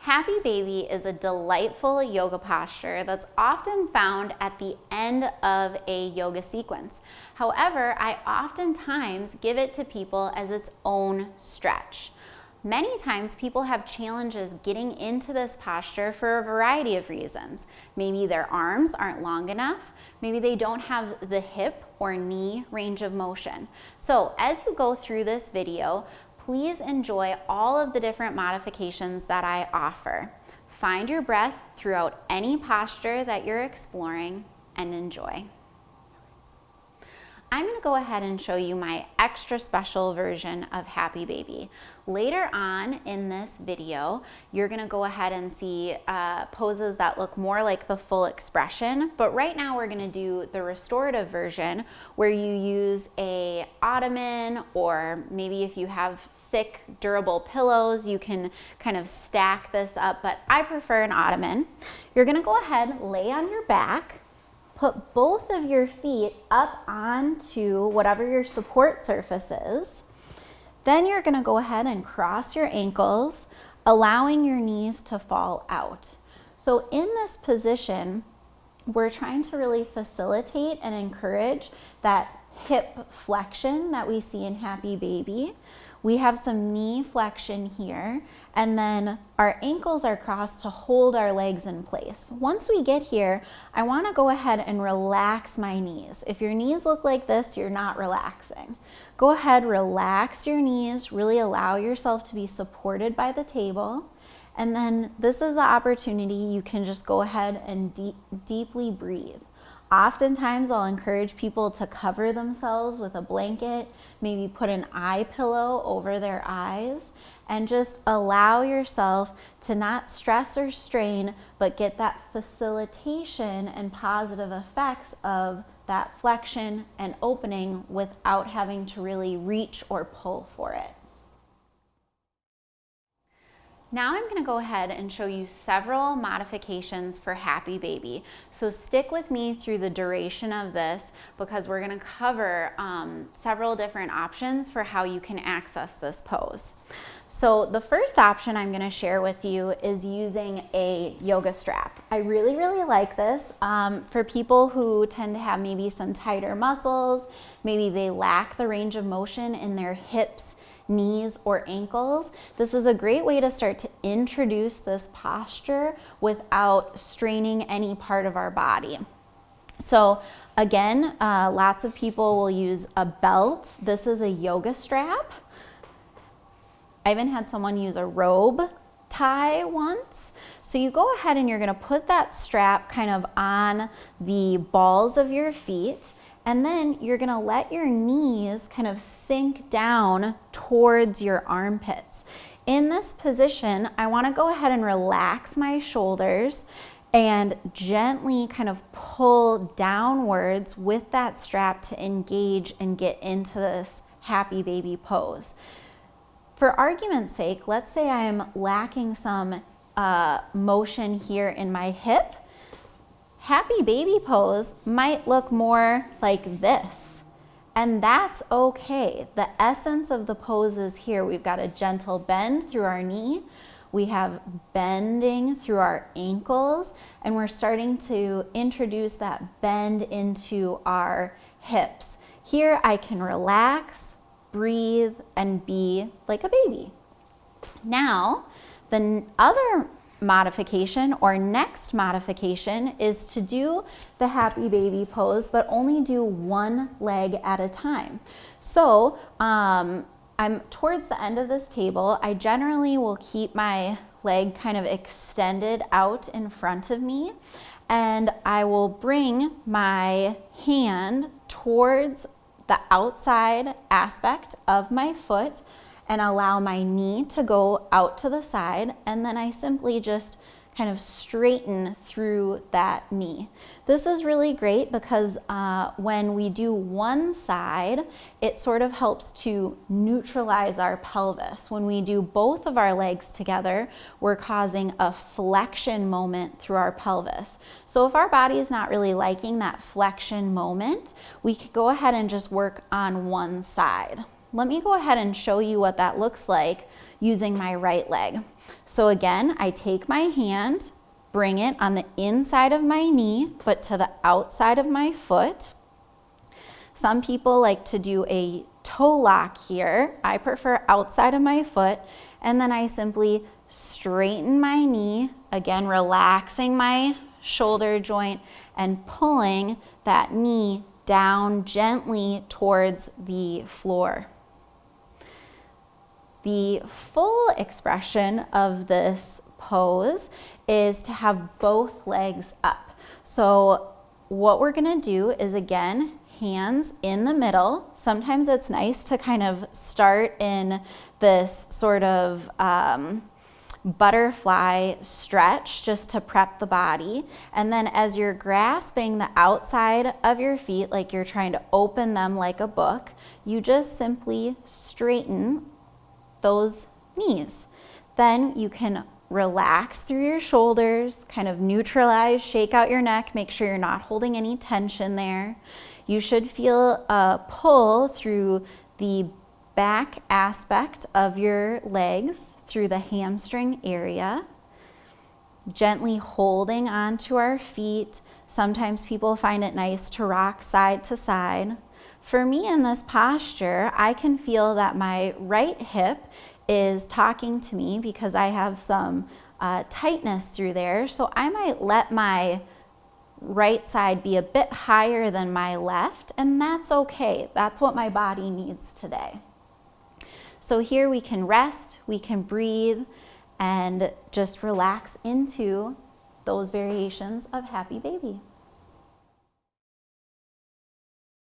Happy Baby is a delightful yoga posture that's often found at the end of a yoga sequence. However, I oftentimes give it to people as its own stretch. Many times people have challenges getting into this posture for a variety of reasons. Maybe their arms aren't long enough. Maybe they don't have the hip or knee range of motion. So as you go through this video, please enjoy all of the different modifications that I offer. Find your breath throughout any posture that you're exploring and enjoy. I'm going to go ahead and show you my extra special version of Happy Baby. Later on in this video, you're going to go ahead and see poses that look more like the full expression, but right now we're going to do the restorative version where you use a ottoman, or maybe if you have thick, durable pillows, you can kind of stack this up, but I prefer an ottoman. You're going to go ahead, lay on your back, put both of your feet up onto whatever your support surface is. Then you're going to go ahead and cross your ankles, allowing your knees to fall out. So in this position, we're trying to really facilitate and encourage that hip flexion that we see in Happy Baby. We have some knee flexion here, and then our ankles are crossed to hold our legs in place. Once we get here, I want to go ahead and relax my knees. If your knees look like this, you're not relaxing. Go ahead, relax your knees, really allow yourself to be supported by the table. And then this is the opportunity you can just go ahead and deeply breathe. Oftentimes I'll encourage people to cover themselves with a blanket, maybe put an eye pillow over their eyes, and just allow yourself to not stress or strain, but get that facilitation and positive effects of that flexion and opening without having to really reach or pull for it. Now I'm going to go ahead and show you several modifications for Happy Baby. So stick with me through the duration of this because we're going to cover several different options for how you can access this pose. So the first option I'm going to share with you is using a yoga strap. I really like this for people who tend to have maybe some tighter muscles, maybe they lack the range of motion in their hips, knees, or ankles. This is a great way to start to introduce this posture without straining any part of our body. So again, lots of people will use a belt. This is a yoga strap. I even had someone use a robe tie once. So you go ahead and you're going to put that strap kind of on the balls of your feet, and then you're going to let your knees kind of sink down towards your armpits. In this position, I want to go ahead and relax my shoulders and gently kind of pull downwards with that strap to engage and get into this Happy Baby pose. For argument's sake, let's say I'm lacking some motion here in my hip. Happy Baby pose might look more like this, and that's okay. The essence of the pose is here. We've got a gentle bend through our knee, we have bending through our ankles, and we're starting to introduce that bend into our hips. Here I can relax, breathe, and be like a baby. Now, the other modification or next modification is to do the Happy Baby pose, but only do one leg at a time. So I'm towards the end of this table. I generally will keep my leg kind of extended out in front of me, and I will bring my hand towards the outside aspect of my foot and allow my knee to go out to the side, and then I simply just kind of straighten through that knee. This is really great because when we do one side, it sort of helps to neutralize our pelvis. When we do both of our legs together, we're causing a flexion moment through our pelvis. So if our body is not really liking that flexion moment, we could go ahead and just work on one side. Let me go ahead and show you what that looks like using my right leg. So again, I take my hand, bring it on the inside of my knee, but to the outside of my foot. Some people like to do a toe lock here. I prefer outside of my foot. And then I simply straighten my knee, again, relaxing my shoulder joint and pulling that knee down gently towards the floor. The full expression of this pose is to have both legs up. So what we're gonna do is, again, hands in the middle. Sometimes it's nice to kind of start in this sort of butterfly stretch just to prep the body. And then as you're grasping the outside of your feet, like you're trying to open them like a book, you just simply straighten those knees. Then you can relax through your shoulders, kind of neutralize, shake out your neck, make sure you're not holding any tension there. You should feel a pull through the back aspect of your legs, through the hamstring area, gently holding onto our feet. Sometimes people find it nice to rock side to side. For me in this posture, I can feel that my right hip is talking to me because I have some tightness through there. So I might let my right side be a bit higher than my left, and that's okay. That's what my body needs today. So here we can rest, we can breathe, and just relax into those variations of happy baby.